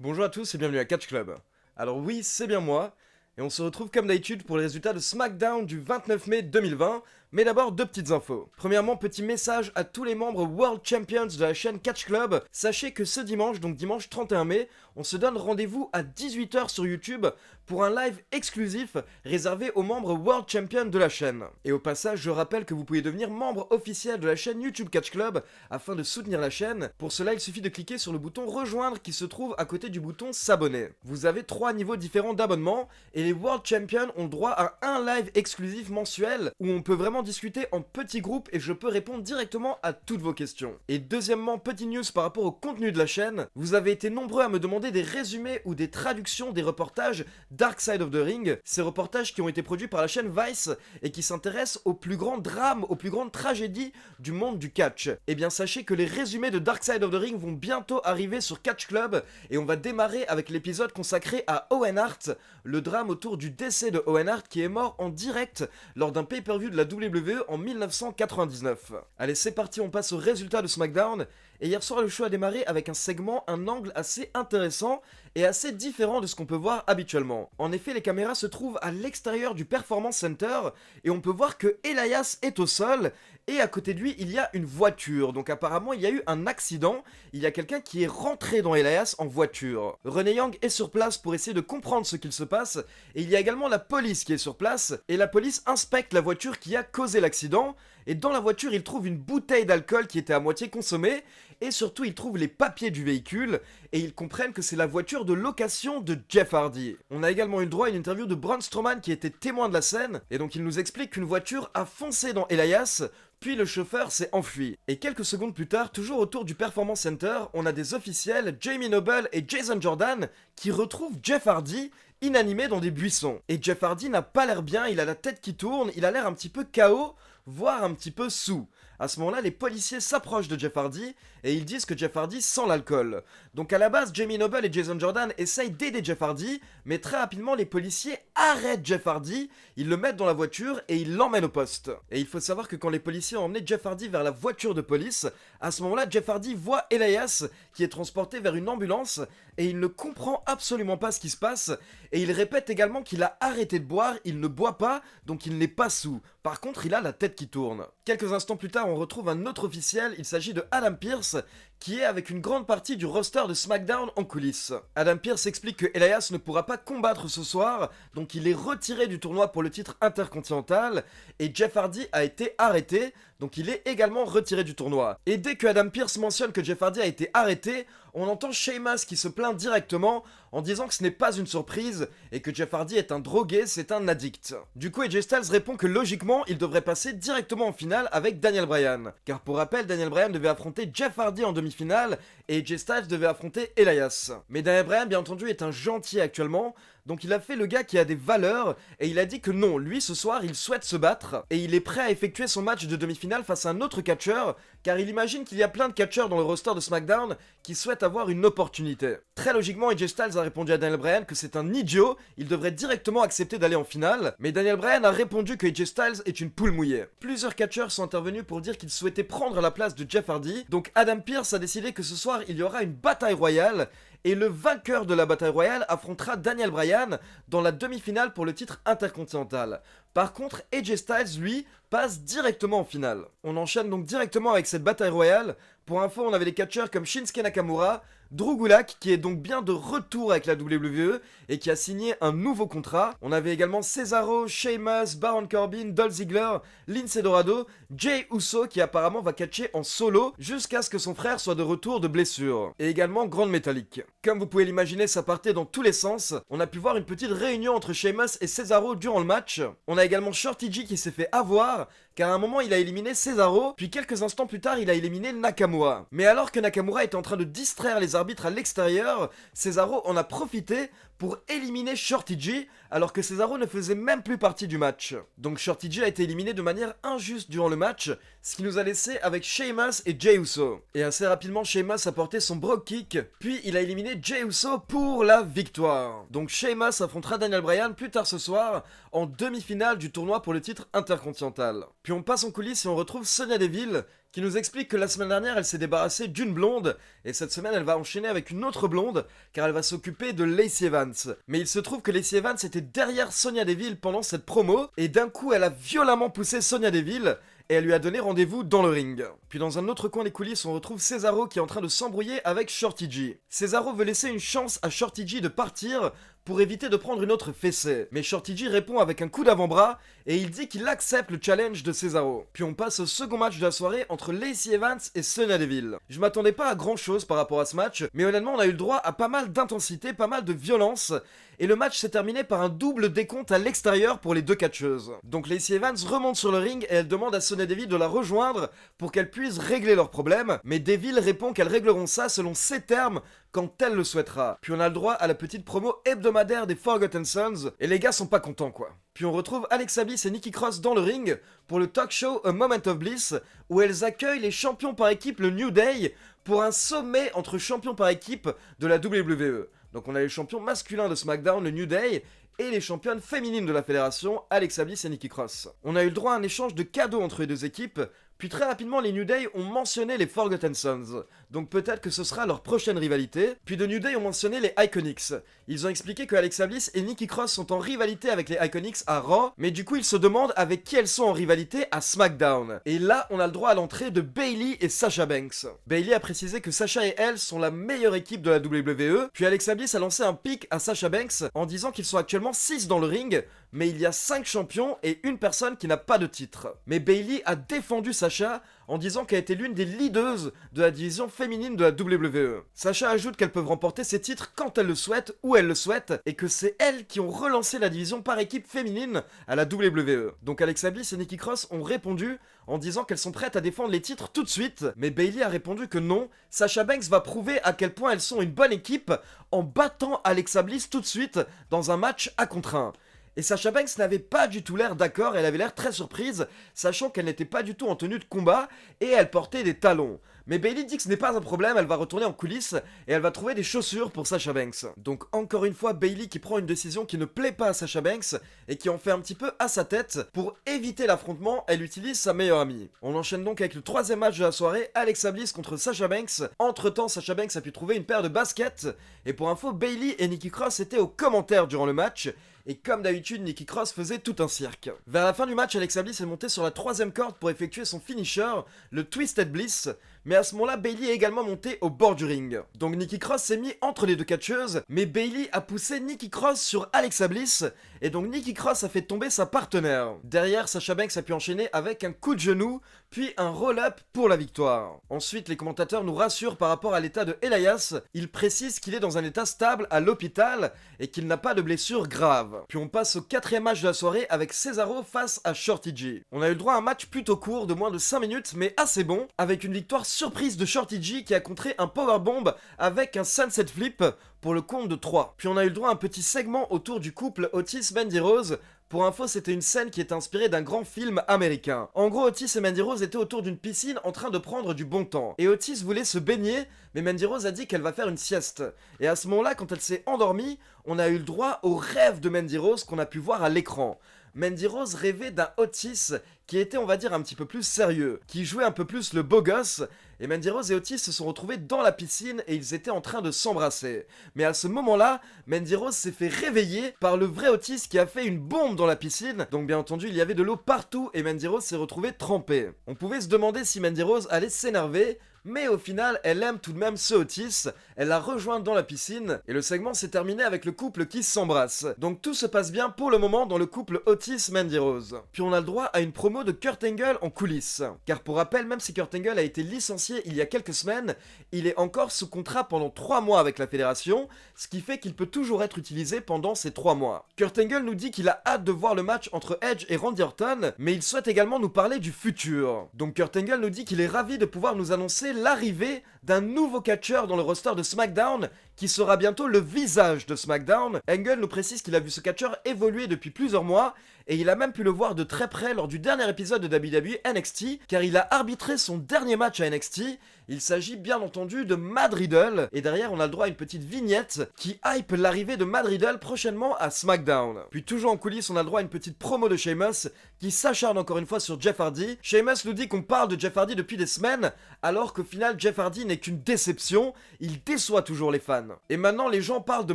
Bonjour à tous et bienvenue à Catch Club. Alors oui, c'est bien moi, et on se retrouve comme d'habitude pour les résultats de SmackDown du 29 mai 2020, mais d'abord deux petites infos. Premièrement, petit message à tous les membres World Champions de la chaîne Catch Club, sachez que ce dimanche, donc dimanche 31 mai, on se donne rendez-vous à 18 h sur YouTube pour un live exclusif réservé aux membres World Champions de la chaîne. Et au passage, je rappelle que vous pouvez devenir membre officiel de la chaîne YouTube Catch Club afin de soutenir la chaîne. Pour cela, il suffit de cliquer sur le bouton rejoindre qui se trouve à côté du bouton s'abonner. Vous avez 3 niveaux différents d'abonnement et les World Champions ont droit à un live exclusif mensuel où on peut vraiment discuter en petits groupes et je peux répondre directement à toutes vos questions. Et deuxièmement, petit news par rapport au contenu de la chaîne, vous avez été nombreux à me demander des résumés ou des traductions des reportages Dark Side of the Ring, ces reportages qui ont été produits par la chaîne Vice et qui s'intéressent aux plus grands drames, aux plus grandes tragédies du monde du catch. Et bien sachez que les résumés de Dark Side of the Ring vont bientôt arriver sur Catch Club et on va démarrer avec l'épisode consacré à Owen Hart, le drame autour du décès de Owen Hart qui est mort en direct lors d'un pay-per-view de la WWE en 1999. Allez, c'est parti, on passe aux résultats de SmackDown. Et hier soir, le show a démarré avec un segment, un angle assez intéressant et assez différent de ce qu'on peut voir habituellement. En effet, les caméras se trouvent à l'extérieur du Performance Center et on peut voir que Elias est au sol et à côté de lui, il y a une voiture. Donc apparemment, il y a eu un accident. Il y a quelqu'un qui est rentré dans Elias en voiture. Renee Young est sur place pour essayer de comprendre ce qu'il se passe et il y a également la police qui est sur place et la police inspecte la voiture qui a causé l'accident. Et dans la voiture, ils trouvent une bouteille d'alcool qui était à moitié consommée et surtout ils trouvent les papiers du véhicule et ils comprennent que c'est la voiture de location de Jeff Hardy. On a également eu le droit à une interview de Braun Strowman qui était témoin de la scène et donc il nous explique qu'une voiture a foncé dans Elias puis le chauffeur s'est enfui. Et quelques secondes plus tard, toujours autour du Performance Center, on a des officiels, Jamie Noble et Jason Jordan, qui retrouvent Jeff Hardy inanimé dans des buissons. Et Jeff Hardy n'a pas l'air bien, il a la tête qui tourne, il a l'air un petit peu KO, voire un petit peu sous. À ce moment-là, les policiers s'approchent de Jeff Hardy et ils disent que Jeff Hardy sent l'alcool. Donc à la base, Jamie Noble et Jason Jordan essayent d'aider Jeff Hardy, mais très rapidement, les policiers arrêtent Jeff Hardy, ils le mettent dans la voiture et ils l'emmènent au poste. Et il faut savoir que quand les policiers ont emmené Jeff Hardy vers la voiture de police, à ce moment-là, Jeff Hardy voit Elias qui est transporté vers une ambulance et il ne comprend absolument pas ce qui se passe et il répète également qu'il a arrêté de boire, il ne boit pas, donc il n'est pas sous. Par contre, il a la tête qui tourne. Quelques instants plus tard, on retrouve un autre officiel, il s'agit de Adam Pearce, qui est avec une grande partie du roster de SmackDown en coulisses. Adam Pearce explique que Elias ne pourra pas combattre ce soir, donc il est retiré du tournoi pour le titre intercontinental, et Jeff Hardy a été arrêté, donc il est également retiré du tournoi. Et dès que Adam Pearce mentionne que Jeff Hardy a été arrêté, on entend Sheamus qui se plaint directement en disant que ce n'est pas une surprise et que Jeff Hardy est un drogué, c'est un addict. Du coup, AJ Styles répond que logiquement, il devrait passer directement en finale avec Daniel Bryan. Car pour rappel, Daniel Bryan devait affronter Jeff Hardy en demi-finale et AJ Styles devait affronter Elias. Mais Daniel Bryan, bien entendu, est un gentil actuellement, donc il a fait le gars qui a des valeurs et il a dit que non, lui ce soir il souhaite se battre et il est prêt à effectuer son match de demi-finale face à un autre catcheur car il imagine qu'il y a plein de catcheurs dans le roster de SmackDown qui souhaitent avoir une opportunité. Très logiquement, AJ Styles a répondu à Daniel Bryan que c'est un idiot, il devrait directement accepter d'aller en finale, mais Daniel Bryan a répondu que AJ Styles est une poule mouillée. Plusieurs catcheurs sont intervenus pour dire qu'ils souhaitaient prendre la place de Jeff Hardy, donc Adam Pearce a décidé que ce soir il y aura une bataille royale et le vainqueur de la bataille royale affrontera Daniel Bryan dans la demi-finale pour le titre intercontinental. Par contre, AJ Styles, lui, passe directement en finale. On enchaîne donc directement avec cette bataille royale. Pour info, on avait des catcheurs comme Shinsuke Nakamura, Drew Gulak, qui est donc bien de retour avec la WWE et qui a signé un nouveau contrat. On avait également Cesaro, Sheamus, Baron Corbin, Dolph Ziggler, Lince Dorado, Jey Uso qui apparemment va catcher en solo jusqu'à ce que son frère soit de retour de blessure. Et également Grande Métallique. Comme vous pouvez l'imaginer, ça partait dans tous les sens. On a pu voir une petite réunion entre Sheamus et Cesaro durant le match. On a également Shorty G qui s'est fait avoir car à un moment il a éliminé Cesaro, puis quelques instants plus tard il a éliminé Nakamura. Mais alors que Nakamura était en train de distraire les arbitres à l'extérieur, Cesaro en a profité pour éliminer Shorty G, alors que Cesaro ne faisait même plus partie du match. Donc Shorty G a été éliminé de manière injuste durant le match, ce qui nous a laissé avec Sheamus et Jey Uso. Et assez rapidement, Sheamus a porté son Brogue Kick, puis il a éliminé Jey Uso pour la victoire. Donc Sheamus affrontera Daniel Bryan plus tard ce soir, en demi-finale du tournoi pour le titre intercontinental. Puis on passe en coulisses et on retrouve Sonya Deville, qui nous explique que la semaine dernière elle s'est débarrassée d'une blonde, et cette semaine elle va enchaîner avec une autre blonde, car elle va s'occuper de Lacey Evans. Mais il se trouve que Lacey Evans était derrière Sonya Deville pendant cette promo, et d'un coup elle a violemment poussé Sonya Deville, et elle lui a donné rendez-vous dans le ring. Puis dans un autre coin des coulisses, on retrouve Cesaro qui est en train de s'embrouiller avec Shorty G. Cesaro veut laisser une chance à Shorty G de partir pour éviter de prendre une autre fessée. Mais Shorty G répond avec un coup d'avant-bras et il dit qu'il accepte le challenge de Cesaro. Puis on passe au second match de la soirée entre Lacey Evans et Sonya Deville. Je m'attendais pas à grand chose par rapport à ce match, mais honnêtement on a eu le droit à pas mal d'intensité, pas mal de violence, et le match s'est terminé par un double décompte à l'extérieur pour les deux catcheuses. Donc Lacey Evans remonte sur le ring et elle demande à Sonya Deville de la rejoindre pour qu'elle puisse régler leurs problèmes, mais Deville répond qu'elles régleront ça selon ses termes quand elle le souhaitera. Puis on a le droit à la petite promo hebdomadaire des Forgotten Sons, et les gars sont pas contents quoi. Puis on retrouve Alexa Bliss et Nikki Cross dans le ring pour le talk show A Moment of Bliss, où elles accueillent les champions par équipe, le New Day, pour un sommet entre champions par équipe de la WWE. Donc on a les champions masculins de SmackDown, le New Day, et les championnes féminines de la fédération, Alexa Bliss et Nikki Cross. On a eu le droit à un échange de cadeaux entre les deux équipes, puis très rapidement les New Day ont mentionné les Forgotten Sons, donc peut-être que ce sera leur prochaine rivalité. Puis de New Day ont mentionné les Iconics. Ils ont expliqué que Alexa Bliss et Nikki Cross sont en rivalité avec les Iconics à Raw, mais du coup ils se demandent avec qui elles sont en rivalité à SmackDown. Et là on a le droit à l'entrée de Bayley et Sasha Banks. Bayley a précisé que Sasha et elle sont la meilleure équipe de la WWE, puis Alexa Bliss a lancé un pic à Sasha Banks en disant qu'ils sont actuellement 6 dans le ring, mais il y a 5 champions et une personne qui n'a pas de titre. Mais Bayley a défendu Sasha en disant qu'elle était l'une des leaders de la division féminine de la WWE. Sasha ajoute qu'elles peuvent remporter ces titres quand elles le souhaitent, où elles le souhaitent, et que c'est elles qui ont relancé la division par équipe féminine à la WWE. Donc Alexa Bliss et Nikki Cross ont répondu en disant qu'elles sont prêtes à défendre les titres tout de suite, mais Bayley a répondu que non, Sasha Banks va prouver à quel point elles sont une bonne équipe en battant Alexa Bliss tout de suite dans un match à contre 1. Et Sasha Banks n'avait pas du tout l'air d'accord, elle avait l'air très surprise, sachant qu'elle n'était pas du tout en tenue de combat et elle portait des talons. Mais Bayley dit que ce n'est pas un problème, elle va retourner en coulisses et elle va trouver des chaussures pour Sasha Banks. Donc encore une fois, Bayley qui prend une décision qui ne plaît pas à Sasha Banks et qui en fait un petit peu à sa tête. Pour éviter l'affrontement, elle utilise sa meilleure amie. On enchaîne donc avec le troisième match de la soirée, Alexa Bliss contre Sasha Banks. Entre temps, Sasha Banks a pu trouver une paire de baskets. Et pour info, Bayley et Nikki Cross étaient aux commentaires durant le match. Et comme d'habitude, Nikki Cross faisait tout un cirque. Vers la fin du match, Alexa Bliss est montée sur la troisième corde pour effectuer son finisher, le Twisted Bliss. Mais à ce moment-là, Bayley est également montée au bord du ring. Donc Nikki Cross s'est mis entre les deux catcheuses, mais Bayley a poussé Nikki Cross sur Alexa Bliss, et donc Nikki Cross a fait tomber sa partenaire. Derrière, Sasha Banks a pu enchaîner avec un coup de genou, puis un roll-up pour la victoire. Ensuite, les commentateurs nous rassurent par rapport à l'état de Elias. Ils précisent qu'il est dans un état stable à l'hôpital, et qu'il n'a pas de blessure grave. Puis on passe au quatrième match de la soirée avec Cesaro face à Shorty G. On a eu le droit à un match plutôt court de moins de 5 minutes, mais assez bon, avec une victoire surprise de Shorty G qui a contré un powerbomb avec un sunset flip pour le compte de 3. Puis on a eu le droit à un petit segment autour du couple Otis-Mandy Rose. Pour info, c'était une scène qui est inspirée d'un grand film américain. En gros, Otis et Mandy Rose étaient autour d'une piscine en train de prendre du bon temps. Et Otis voulait se baigner, mais Mandy Rose a dit qu'elle va faire une sieste. Et à ce moment-là, quand elle s'est endormie, on a eu le droit au rêve de Mandy Rose qu'on a pu voir à l'écran. Mandy Rose rêvait d'un Otis qui était, on va dire, un petit peu plus sérieux, qui jouait un peu plus le beau gosse, et Mandy Rose et Otis se sont retrouvés dans la piscine et ils étaient en train de s'embrasser. Mais à ce moment-là, Mandy Rose s'est fait réveiller par le vrai Otis qui a fait une bombe dans la piscine, donc bien entendu il y avait de l'eau partout et Mandy Rose s'est retrouvée trempée. On pouvait se demander si Mandy Rose allait s'énerver, mais au final, elle aime tout de même ce Otis, elle l'a rejoint dans la piscine, et le segment s'est terminé avec le couple qui s'embrasse. Donc tout se passe bien pour le moment dans le couple Otis-Mandy Rose. Puis on a le droit à une promo de Kurt Angle en coulisses. Car pour rappel, même si Kurt Angle a été licencié il y a quelques semaines, il est encore sous contrat pendant 3 mois avec la fédération, ce qui fait qu'il peut toujours être utilisé pendant ces 3 mois. Kurt Angle nous dit qu'il a hâte de voir le match entre Edge et Randy Orton, mais il souhaite également nous parler du futur. Donc Kurt Angle nous dit qu'il est ravi de pouvoir nous annoncer l'arrivée d'un nouveau catcheur dans le roster de SmackDown qui sera bientôt le visage de SmackDown. Angle nous précise qu'il a vu ce catcheur évoluer depuis plusieurs mois et il a même pu le voir de très près lors du dernier épisode de WWE NXT car il a arbitré son dernier match à NXT. Il s'agit bien entendu de Matt Riddle et derrière on a le droit à une petite vignette qui hype l'arrivée de Matt Riddle prochainement à SmackDown. Puis toujours en coulisses on a le droit à une petite promo de Sheamus qui s'acharne encore une fois sur Jeff Hardy. Sheamus nous dit qu'on parle de Jeff Hardy depuis des semaines alors qu'au final Jeff Hardy n'est qu'une déception, il déçoit toujours les fans. Et maintenant les gens parlent de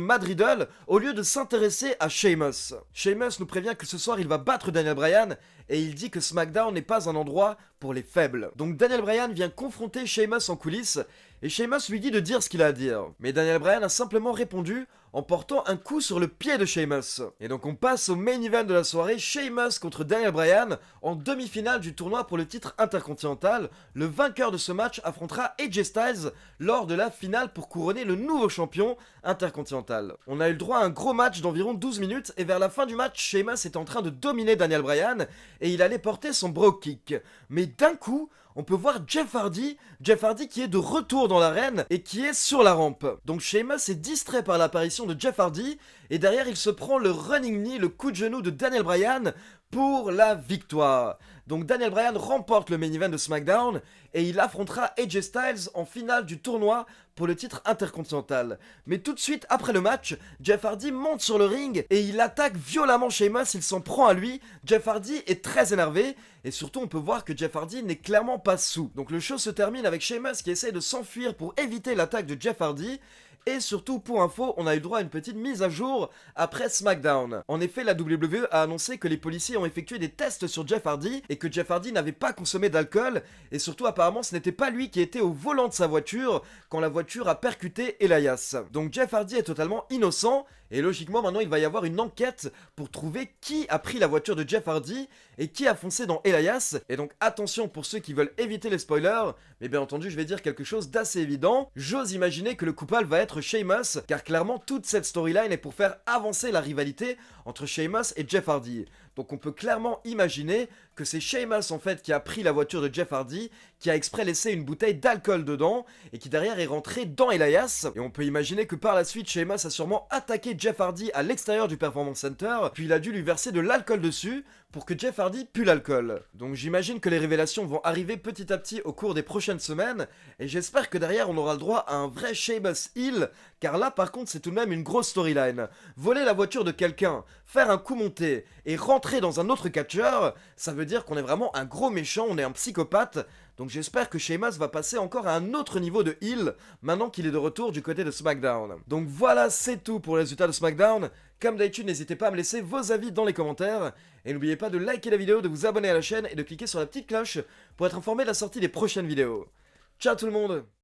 Matt Riddle au lieu de s'intéresser à Sheamus. Sheamus nous prévient que ce soir il va battre Daniel Bryan et il dit que SmackDown n'est pas un endroit pour les faibles. Donc Daniel Bryan vient confronter Sheamus en coulisses et Sheamus lui dit de dire ce qu'il a à dire. Mais Daniel Bryan a simplement répondu en portant un coup sur le pied de Sheamus. Et donc on passe au main event de la soirée, Sheamus contre Daniel Bryan en demi-finale du tournoi pour le titre intercontinental. Le vainqueur de ce match affrontera AJ Styles lors de la finale pour couronner le nouveau champion intercontinental. On a eu le droit à un gros match d'environ 12 minutes et vers la fin du match, Sheamus est en train de dominer Daniel Bryan et il allait porter son Brogue Kick. Mais d'un coup, on peut voir Jeff Hardy qui est de retour dans l'arène et qui est sur la rampe. Donc Sheamus est distrait par l'apparition de Jeff Hardy et derrière il se prend le running knee, le coup de genou de Daniel Bryan pour la victoire. Donc Daniel Bryan remporte le main event de SmackDown et il affrontera AJ Styles en finale du tournoi pour le titre intercontinental. Mais tout de suite après le match, Jeff Hardy monte sur le ring et il attaque violemment Sheamus, il s'en prend à lui. Jeff Hardy est très énervé et surtout on peut voir que Jeff Hardy n'est clairement pas sous. Donc le show se termine avec Sheamus qui essaye de s'enfuir pour éviter l'attaque de Jeff Hardy. Et surtout, pour info, on a eu droit à une petite mise à jour après SmackDown. En effet, la WWE a annoncé que les policiers ont effectué des tests sur Jeff Hardy et que Jeff Hardy n'avait pas consommé d'alcool. Et surtout, apparemment, ce n'était pas lui qui était au volant de sa voiture quand la voiture a percuté Elias. Donc Jeff Hardy est totalement innocent. Et logiquement, maintenant, il va y avoir une enquête pour trouver qui a pris la voiture de Jeff Hardy et qui a foncé dans Elias. Et donc, attention pour ceux qui veulent éviter les spoilers, mais bien entendu, je vais dire quelque chose d'assez évident. J'ose imaginer que le coupable va être Sheamus, car clairement, toute cette storyline est pour faire avancer la rivalité entre Sheamus et Jeff Hardy. Donc on peut clairement imaginer que c'est Sheamus en fait qui a pris la voiture de Jeff Hardy, qui a exprès laissé une bouteille d'alcool dedans et qui derrière est rentré dans Elias. Et on peut imaginer que par la suite Sheamus a sûrement attaqué Jeff Hardy à l'extérieur du Performance Center, puis il a dû lui verser de l'alcool dessus pour que Jeff Hardy pue l'alcool. Donc j'imagine que les révélations vont arriver petit à petit au cours des prochaines semaines et j'espère que derrière on aura le droit à un vrai Sheamus heel, car là par contre c'est tout de même une grosse storyline. Voler la voiture de quelqu'un, faire un coup monté et rentrer dans un autre catcheur, ça veut dire qu'on est vraiment un gros méchant, on est un psychopathe. Donc j'espère que Sheamus va passer encore à un autre niveau de heel maintenant qu'il est de retour du côté de SmackDown. Donc voilà, c'est tout pour les résultats de SmackDown. Comme d'habitude, n'hésitez pas à me laisser vos avis dans les commentaires. Et n'oubliez pas de liker la vidéo, de vous abonner à la chaîne et de cliquer sur la petite cloche pour être informé de la sortie des prochaines vidéos. Ciao tout le monde!